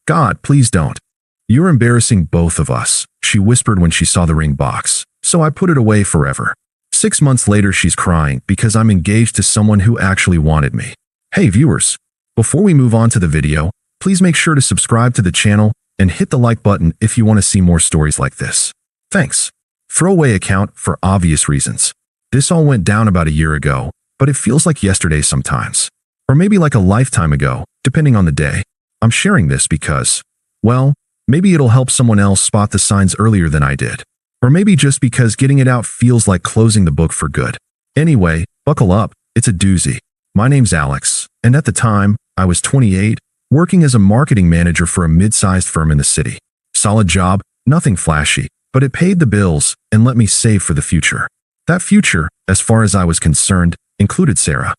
God, please don't. You're embarrassing both of us, she whispered when she saw the ring box, so I put it away forever. 6 months later, she's crying because I'm engaged to someone who actually wanted me. Hey viewers, before we move on to the video, please make sure to subscribe to the channel and hit the like button if you want to see more stories like this. Thanks. Throwaway account for obvious reasons. This all went down about a year ago, but it feels like yesterday sometimes. Or maybe like a lifetime ago, depending on the day. I'm sharing this because, well, maybe it'll help someone else spot the signs earlier than I did. Or maybe just because getting it out feels like closing the book for good. Anyway, buckle up, it's a doozy. My name's Alex, and at the time, I was 28, working as a marketing manager for a mid-sized firm in the city. Solid job, nothing flashy, but it paid the bills and let me save for the future. That future, as far as I was concerned, included Sarah.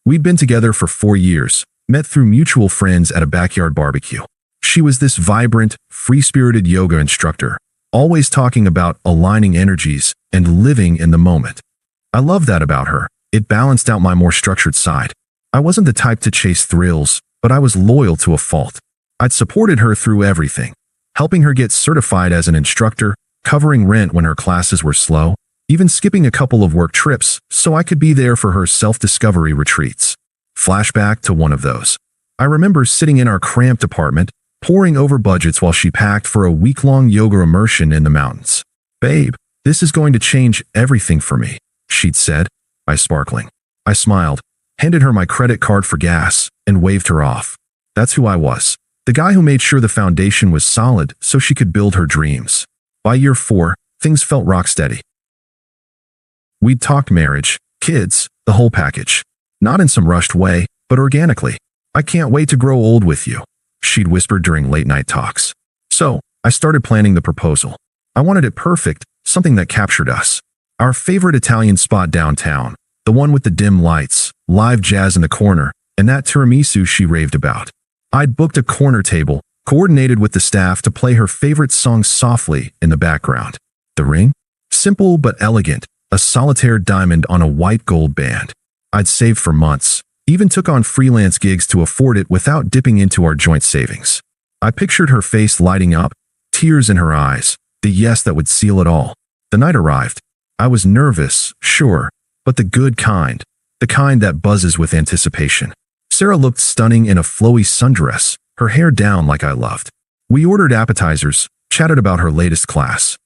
We'd been together for 4 years, met through mutual friends at a backyard barbecue. She was this vibrant, free-spirited yoga instructor, always talking about aligning energies and living in the moment. I loved that about her. It balanced out my more structured side. I wasn't the type to chase thrills, but I was loyal to a fault. I'd supported her through everything, helping her get certified as an instructor, covering rent when her classes were slow, even skipping a couple of work trips so I could be there for her self-discovery retreats. Flashback to one of those. I remember sitting in our cramped apartment, poring over budgets while she packed for a week-long yoga immersion in the mountains. "Babe, this is going to change everything for me," she'd said, eyes sparkling. I smiled, handed her my credit card for gas, and waved her off. That's who I was. The guy who made sure the foundation was solid so she could build her dreams. By year 4, things felt rock steady. We'd talked marriage, kids, the whole package. Not in some rushed way, but organically. "I can't wait to grow old with you," she'd whispered during late-night talks. So, I started planning the proposal. I wanted it perfect, something that captured us. Our favorite Italian spot downtown, the one with the dim lights, live jazz in the corner, and that tiramisu she raved about. I'd booked a corner table, coordinated with the staff to play her favorite songs softly in the background. The ring? Simple but elegant, a solitaire diamond on a white gold band. I'd saved for months, even took on freelance gigs to afford it without dipping into our joint savings. I pictured her face lighting up, tears in her eyes, the yes that would seal it all. The night arrived. I was nervous, sure, but the good kind, the kind that buzzes with anticipation. Sarah looked stunning in a flowy sundress, her hair down like I loved. We ordered appetizers, chatted about her latest class.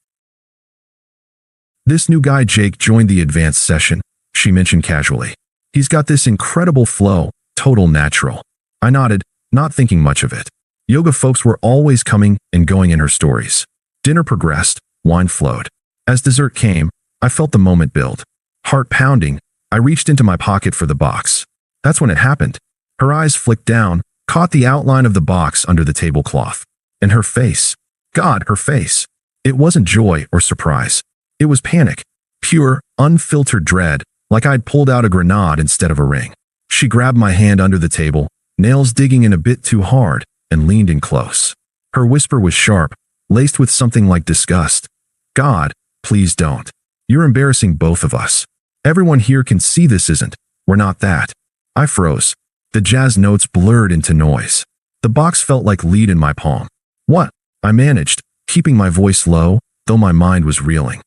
"This new guy Jake joined the advanced session," she mentioned casually. "He's got this incredible flow, total natural." I nodded, not thinking much of it. Yoga folks were always coming and going in her stories. Dinner progressed, wine flowed. As dessert came, I felt the moment build. Heart pounding, I reached into my pocket for the box. That's when it happened. Her eyes flicked down, caught the outline of the box under the tablecloth. And her face. God, her face. It wasn't joy or surprise. It was panic. Pure, unfiltered dread, like I'd pulled out a grenade instead of a ring. She grabbed my hand under the table, nails digging in a bit too hard, and leaned in close. Her whisper was sharp, laced with something like disgust. "God, please don't. You're embarrassing both of us. Everyone here can see this isn't. We're not that." I froze. The jazz notes blurred into noise. The box felt like lead in my palm. "What?" I managed, keeping my voice low, though my mind was reeling.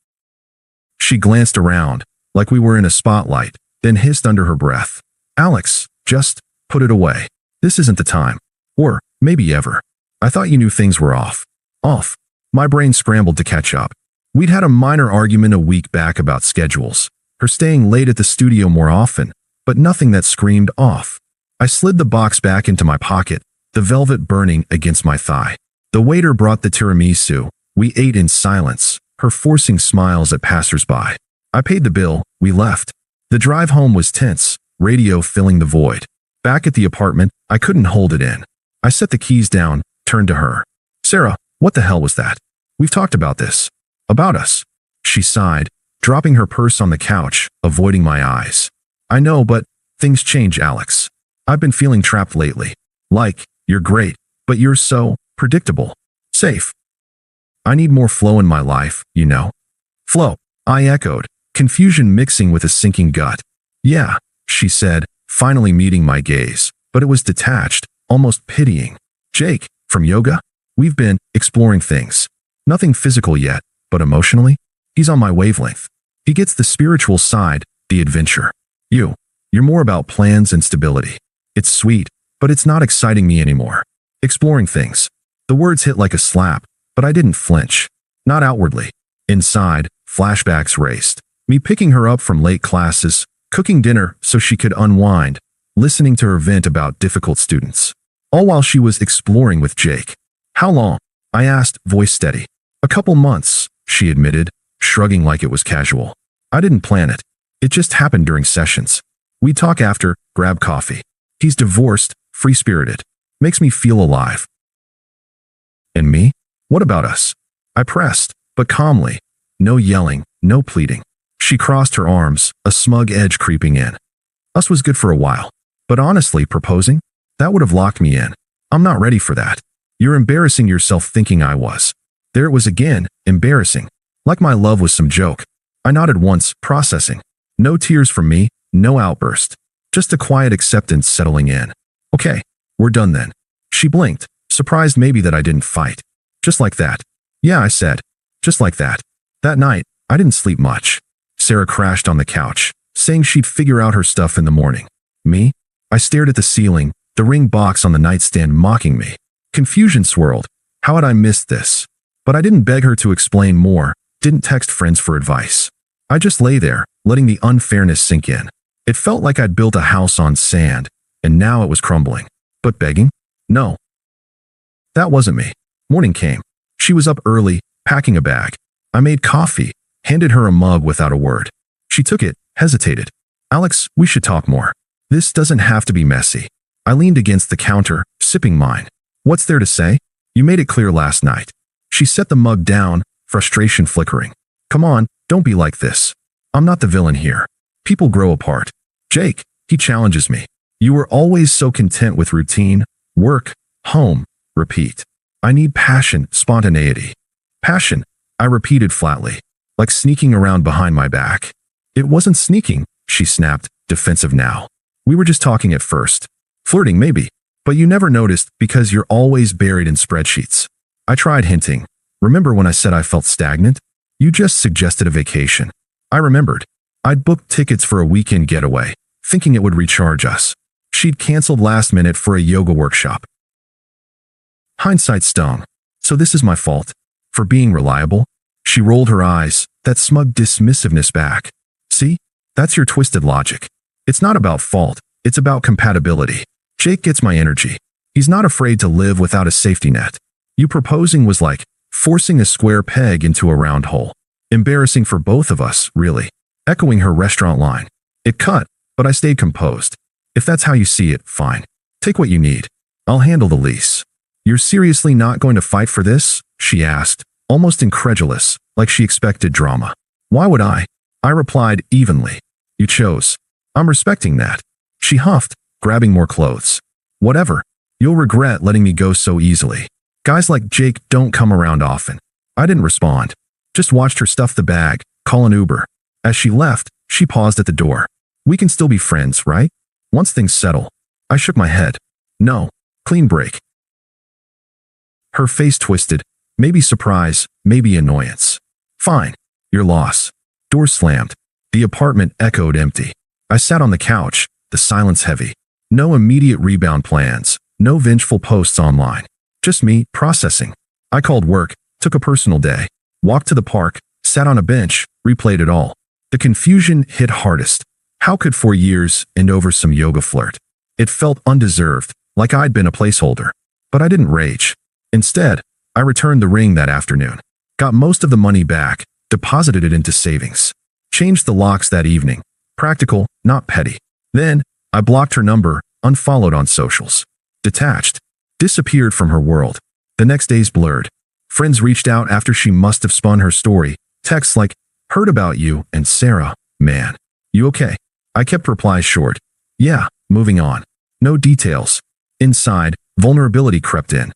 She glanced around, like we were in a spotlight, then hissed under her breath. "Alex, just put it away. This isn't the time. Or maybe ever. I thought you knew things were off." Off. My brain scrambled to catch up. We'd had a minor argument a week back about schedules, her staying late at the studio more often, but nothing that screamed off. I slid the box back into my pocket, the velvet burning against my thigh. The waiter brought the tiramisu. We ate in silence, her forcing smiles at passers-by. I paid the bill, we left. The drive home was tense, radio filling the void. Back at the apartment, I couldn't hold it in. I set the keys down, turned to her. "Sarah, what the hell was that? We've talked about this. About us." She sighed, dropping her purse on the couch, avoiding my eyes. "I know, but things change, Alex. I've been feeling trapped lately. Like, you're great, but you're so predictable. Safe. I need more flow in my life, you know." "Flow," I echoed, confusion mixing with a sinking gut. "Yeah," she said, finally meeting my gaze, but it was detached, almost pitying. "Jake, From yoga? We've been exploring things. Nothing physical yet, but emotionally? He's on my wavelength. He gets the spiritual side, the adventure. You're more about plans and stability. It's sweet, but it's not exciting me anymore. Exploring things. The words hit like a slap, but I didn't flinch. Not outwardly. Inside, flashbacks raced. Me picking her up from late classes, cooking dinner so she could unwind, listening to her vent about difficult students. All while she was exploring with Jake. How long? I asked, voice steady. A couple months, she admitted, shrugging like it was casual. I didn't plan it. It just happened during sessions. We talk after, grab coffee. He's divorced, free-spirited. Makes me feel alive. And me? What about us? I pressed, but calmly. No yelling, no pleading. She crossed her arms, a smug edge creeping in. Us was good for a while. But honestly, proposing? That would have locked me in. I'm not ready for that. You're embarrassing yourself thinking I was. There it was again, embarrassing. Like my love was some joke. I nodded once, processing. No tears from me, no outburst. Just a quiet acceptance settling in. Okay, we're done then. She blinked, surprised maybe that I didn't fight. Just like that. Yeah, I said. Just like that. That night, I didn't sleep much. Sarah crashed on the couch, saying she'd figure out her stuff in the morning. Me? I stared at the ceiling, the ring box on the nightstand mocking me. Confusion swirled. How had I missed this? But I didn't beg her to explain more, didn't text friends for advice. I just lay there, letting the unfairness sink in. It felt like I'd built a house on sand, and now it was crumbling. But begging? No. That wasn't me. Morning came. She was up early, packing a bag. I made coffee, handed her a mug without a word. She took it, hesitated. Alex, we should talk more. This doesn't have to be messy. I leaned against the counter, sipping mine. What's there to say? You made it clear last night. She set the mug down, frustration flickering. Come on, don't be like this. I'm not the villain here. People grow apart. Jake, he challenges me. You were always so content with routine, work, home, repeat. I need passion, spontaneity. Passion, I repeated flatly, like sneaking around behind my back. It wasn't sneaking, she snapped, defensive now. We were just talking at first. Flirting maybe, but you never noticed because you're always buried in spreadsheets. I tried hinting. Remember when I said I felt stagnant? You just suggested a vacation. I remembered. I'd booked tickets for a weekend getaway, thinking it would recharge us. She'd canceled last minute for a yoga workshop. Hindsight stung. So this is my fault? For being reliable? She rolled her eyes, that smug dismissiveness back. See? That's your twisted logic. It's not about fault, it's about compatibility. Jake gets my energy. He's not afraid to live without a safety net. You proposing was like forcing a square peg into a round hole. Embarrassing for both of us, really. Echoing her restaurant line. It cut, but I stayed composed. If that's how you see it, fine. Take what you need. I'll handle the lease. You're seriously not going to fight for this? She asked, almost incredulous, like she expected drama. Why would I? I replied evenly. You chose. I'm respecting that. She huffed, grabbing more clothes. Whatever. You'll regret letting me go so easily. Guys like Jake don't come around often. I didn't respond. Just watched her stuff the bag, call an Uber. As she left, she paused at the door. We can still be friends, right? Once things settle. I shook my head. No. Clean break. Her face twisted. Maybe surprise, maybe annoyance. Fine. Your loss. Door slammed. The apartment echoed empty. I sat on the couch, the silence heavy. No immediate rebound plans. No vengeful posts online. Just me, processing. I called work, took a personal day. Walked to the park, sat on a bench, replayed it all. The confusion hit hardest. How could 4 years end over some yoga flirt? It felt undeserved, like I'd been a placeholder. But I didn't rage. Instead, I returned the ring that afternoon. Got most of the money back, deposited it into savings. Changed the locks that evening. Practical, not petty. Then, I blocked her number, unfollowed on socials. Detached. Disappeared from her world. The next days blurred. Friends reached out after she must have spun her story. Texts like, heard about you, and Sarah, man. You okay? I kept replies short. Yeah, moving on. No details. Inside, vulnerability crept in.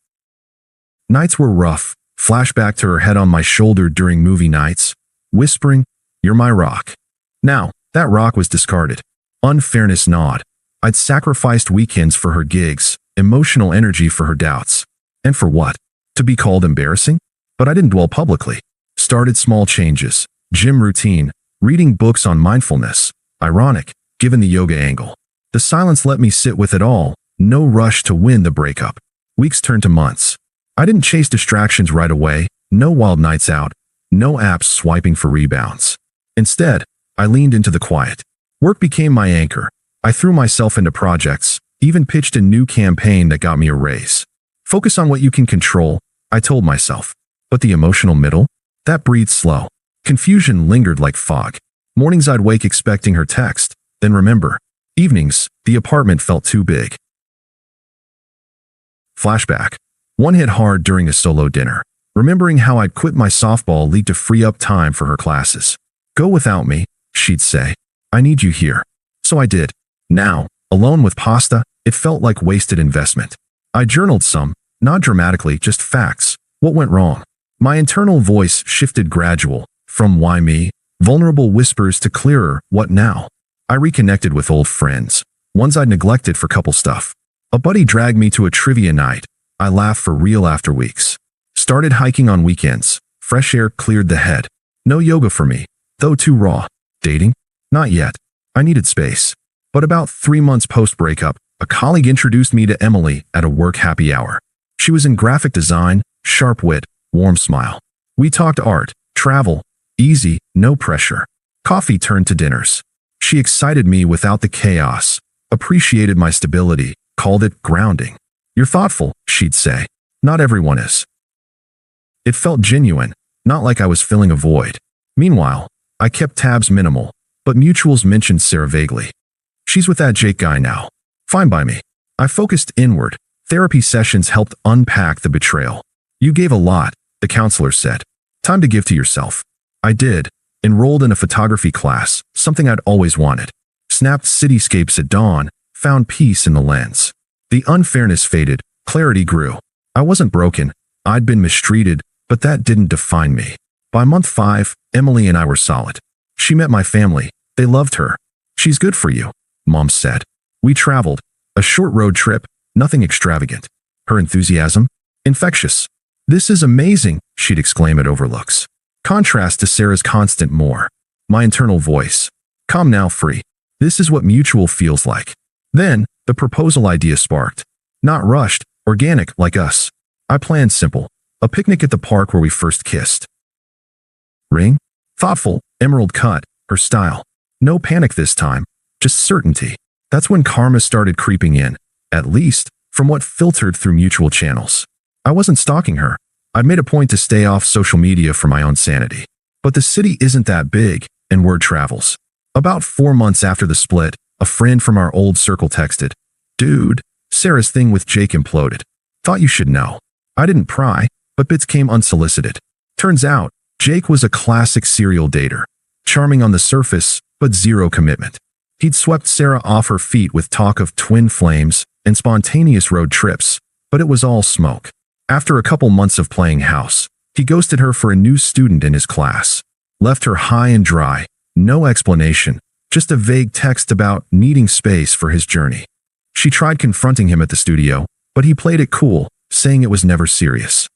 Nights were rough. Flashback to her head on my shoulder during movie nights. Whispering, you're my rock. Now, that rock was discarded. Unfairness gnawed. I'd sacrificed weekends for her gigs, emotional energy for her doubts. And for what? To be called embarrassing? But I didn't dwell publicly. Started small changes. Gym routine. Reading books on mindfulness. Ironic, given the yoga angle. The silence let me sit with it all. No rush to win the breakup. Weeks turned to months. I didn't chase distractions right away. No wild nights out. No apps swiping for rebounds. Instead, I leaned into the quiet. Work became my anchor. I threw myself into projects, even pitched a new campaign that got me a raise. Focus on what you can control, I told myself. But the emotional middle? That breathed slow. Confusion lingered like fog. Mornings I'd wake expecting her text, then remember. Evenings, the apartment felt too big. Flashback. One hit hard during a solo dinner. Remembering how I'd quit my softball league to free up time for her classes. Go without me, she'd say. I need you here. So I did. Now, alone with pasta, it felt like wasted investment. I journaled some, not dramatically, just facts. What went wrong? My internal voice shifted gradual, from why me, vulnerable whispers to clearer, what now? I reconnected with old friends, ones I'd neglected for couple stuff. A buddy dragged me to a trivia night. I laughed for real after weeks. Started hiking on weekends. Fresh air cleared the head. No yoga for me, though too raw. Dating? Not yet. I needed space. But about 3 months post-breakup, a colleague introduced me to Emily at a work happy hour. She was in graphic design, sharp wit, warm smile. We talked art, travel, easy, no pressure. Coffee turned to dinners. She excited me without the chaos, appreciated my stability, called it grounding. You're thoughtful, she'd say. Not everyone is. It felt genuine, not like I was filling a void. Meanwhile, I kept tabs minimal, but mutuals mentioned Sarah vaguely. She's with that Jake guy now. Fine by me. I focused inward. Therapy sessions helped unpack the betrayal. You gave a lot, the counselor said. Time to give to yourself. I did. Enrolled in a photography class, something I'd always wanted. Snapped cityscapes at dawn, found peace in the lens. The unfairness faded, clarity grew. I wasn't broken. I'd been mistreated, but that didn't define me. By month 5, Emily and I were solid. She met my family. They loved her. She's good for you, Mom said. We traveled. A short road trip, nothing extravagant. Her enthusiasm? Infectious. This is amazing, she'd exclaim at overlooks. Contrast to Sarah's constant more. My internal voice. Calm now, free. This is what mutual feels like. Then, the proposal idea sparked. Not rushed, organic like us. I planned simple. A picnic at the park where we first kissed. Ring? Thoughtful, emerald cut, her style. No panic this time, just certainty. That's when karma started creeping in, at least, from what filtered through mutual channels. I wasn't stalking her. I'd made a point to stay off social media for my own sanity. But the city isn't that big, and word travels. About 4 months after the split, a friend from our old circle texted, "Dude, Sarah's thing with Jake imploded. Thought you should know." I didn't pry, but bits came unsolicited. Turns out, Jake was a classic serial dater. Charming on the surface, but zero commitment. He'd swept Sarah off her feet with talk of twin flames and spontaneous road trips, but it was all smoke. After a couple months of playing house, he ghosted her for a new student in his class. Left her high and dry, no explanation, just a vague text about needing space for his journey. She tried confronting him at the studio, but he played it cool, saying it was never serious.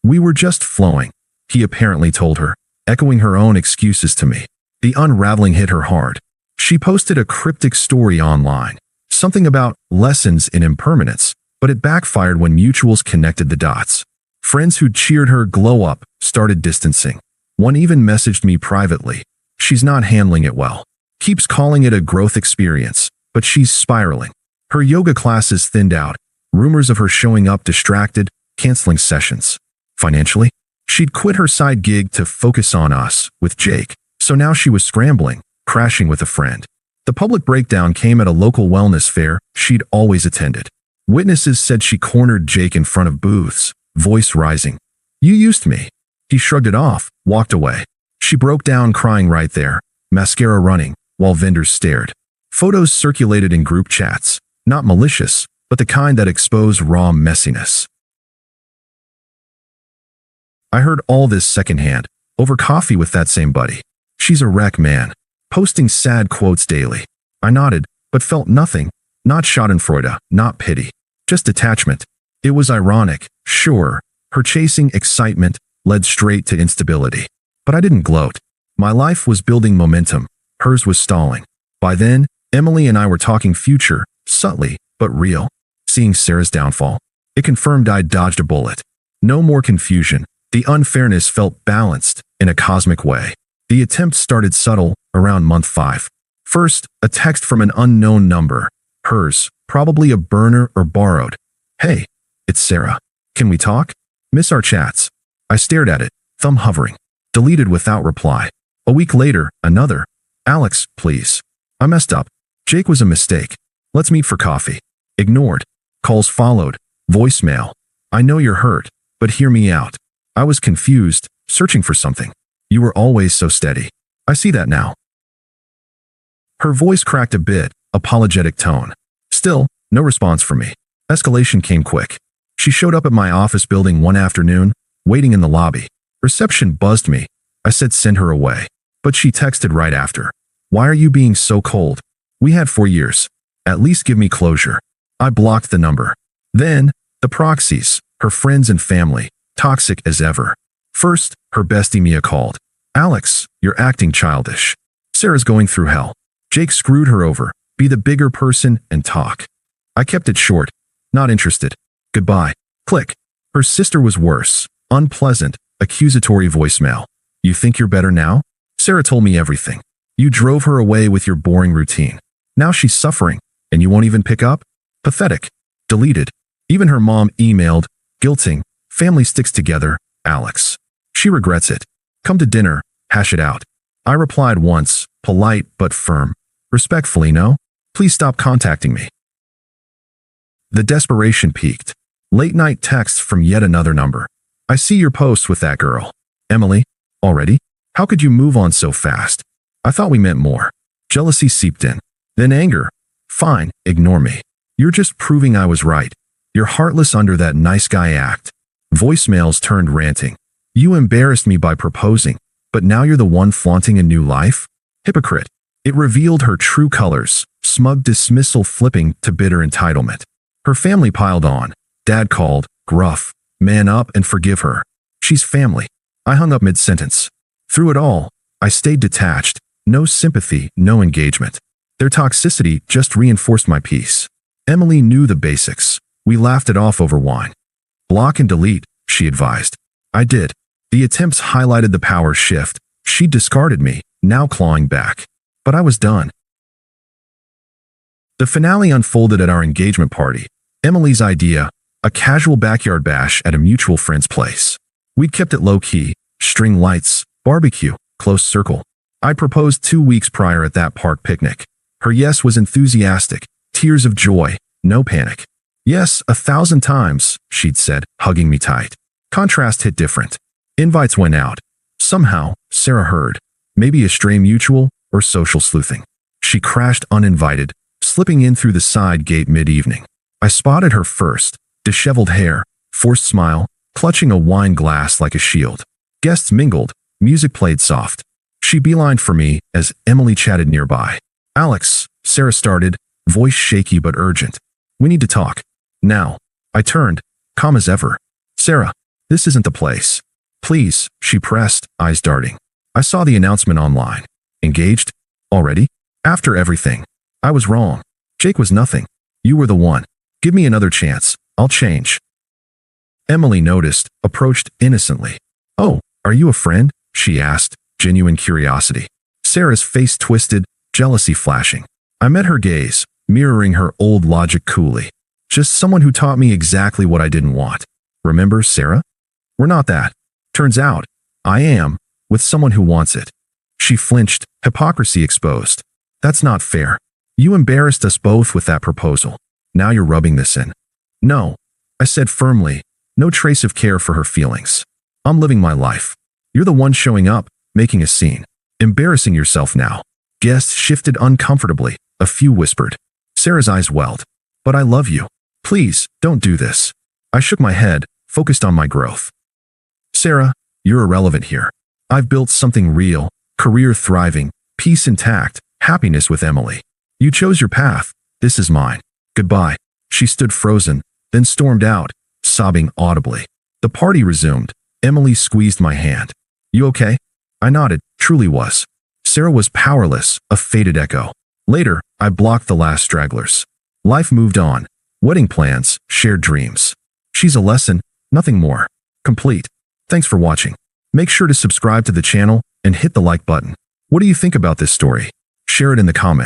We were just flowing, he apparently told her, echoing her own excuses to me. The unraveling hit her hard. She posted a cryptic story online, something about lessons in impermanence, but it backfired when mutuals connected the dots. Friends who'd cheered her glow up started distancing. One even messaged me privately. She's not handling it well. Keeps calling it a growth experience, but she's spiraling. Her yoga classes thinned out. Rumors of her showing up distracted, canceling sessions. Financially, she'd quit her side gig to focus on us with Jake, so now she was scrambling, crashing with a friend. The public breakdown came at a local wellness fair she'd always attended. Witnesses said she cornered Jake in front of booths, voice rising. "You used me." He shrugged it off, walked away. She broke down crying right there, mascara running, while vendors stared. Photos circulated in group chats, not malicious, but the kind that expose raw messiness. I heard all this secondhand, over coffee with that same buddy. She's a wreck, man, posting sad quotes daily. I nodded, but felt nothing, not schadenfreude, not pity, just detachment. It was ironic, sure. Her chasing excitement led straight to instability. But I didn't gloat. My life was building momentum. Hers was stalling. By then, Emily and I were talking future, subtly, but real. Seeing Sarah's downfall, it confirmed I'd dodged a bullet. No more confusion. The unfairness felt balanced in a cosmic way. The attempt started subtle around month 5. First, a text from an unknown number. Hers, probably a burner or borrowed. Hey, it's Sarah. Can we talk? Miss our chats. I stared at it, thumb hovering. Deleted without reply. A week later, another. Alex, please. I messed up. Jake was a mistake. Let's meet for coffee. Ignored. Calls followed. Voicemail. I know you're hurt, but hear me out. I was confused, searching for something. You were always so steady. I see that now. Her voice cracked a bit, apologetic tone. Still, no response from me. Escalation came quick. She showed up at my office building one afternoon, waiting in the lobby. Reception buzzed me. I said send her away. But she texted right after. Why are you being so cold? We had 4 years. At least give me closure. I blocked the number. Then, the proxies, her friends and family, toxic as ever. First, her bestie Mia called. Alex, you're acting childish. Sarah's going through hell. Jake screwed her over. Be the bigger person and talk. I kept it short. Not interested. Goodbye. Click. Her sister was worse. Unpleasant, accusatory voicemail. You think you're better now? Sarah told me everything. You drove her away with your boring routine. Now she's suffering, and you won't even pick up? Pathetic. Deleted. Even her mom emailed, guilting. Family sticks together, Alex. She regrets it. Come to dinner, hash it out. I replied once, polite but firm. Respectfully, no? Please stop contacting me. The desperation peaked. Late-night texts from yet another number. I see your post with that girl. Emily? Already? How could you move on so fast? I thought we meant more. Jealousy seeped in. Then anger. Fine, ignore me. You're just proving I was right. You're heartless under that nice guy act. Voicemails turned ranting. You embarrassed me by proposing, but now you're the one flaunting a new life? Hypocrite. It revealed her true colors, smug dismissal flipping to bitter entitlement. Her family piled on. Dad called, gruff, man up and forgive her. She's family. I hung up mid-sentence. Through it all, I stayed detached. No sympathy, no engagement. Their toxicity just reinforced my peace. Emily knew the basics. We laughed it off over wine. Block and delete, she advised. I did. The attempts highlighted the power shift. She discarded me, now clawing back. But I was done. The finale unfolded at our engagement party. Emily's idea, a casual backyard bash at a mutual friend's place. We'd kept it low-key, string lights, barbecue, close circle. I proposed 2 weeks prior at that park picnic. Her yes was enthusiastic, tears of joy, no panic. Yes, 1,000 times, she'd said, hugging me tight. Contrast hit different. Invites went out. Somehow, Sarah heard. Maybe a stray mutual or social sleuthing. She crashed uninvited, slipping in through the side gate mid-evening. I spotted her first, disheveled hair, forced smile, clutching a wine glass like a shield. Guests mingled, music played soft. She beelined for me as Emily chatted nearby. Alex, Sarah started, voice shaky but urgent. We need to talk. Now. I turned, calm as ever. Sarah, this isn't the place. Please, she pressed, eyes darting. I saw the announcement online. Engaged? Already? After everything. I was wrong. Jake was nothing. You were the one. Give me another chance. I'll change. Emily noticed, approached innocently. Oh, are you a friend? She asked, genuine curiosity. Sarah's face twisted, jealousy flashing. I met her gaze, mirroring her old logic coolly. Just someone who taught me exactly what I didn't want. Remember, Sarah? We're not that. Turns out, I am, with someone who wants it. She flinched, hypocrisy exposed. That's not fair. You embarrassed us both with that proposal. Now you're rubbing this in. No, I said firmly, no trace of care for her feelings. I'm living my life. You're the one showing up, making a scene. Embarrassing yourself now. Guests shifted uncomfortably, a few whispered. Sarah's eyes welled. But I love you. Please, don't do this. I shook my head, focused on my growth. Sarah, you're irrelevant here. I've built something real, career thriving, peace intact, happiness with Emily. You chose your path. This is mine. Goodbye. She stood frozen, then stormed out, sobbing audibly. The party resumed. Emily squeezed my hand. You okay? I nodded. Truly was. Sarah was powerless, a faded echo. Later, I blocked the last stragglers. Life moved on. Wedding plans, shared dreams. She's a lesson, nothing more. Complete. Thanks for watching. Make sure to subscribe to the channel and hit the like button. What do you think about this story? Share it in the comments.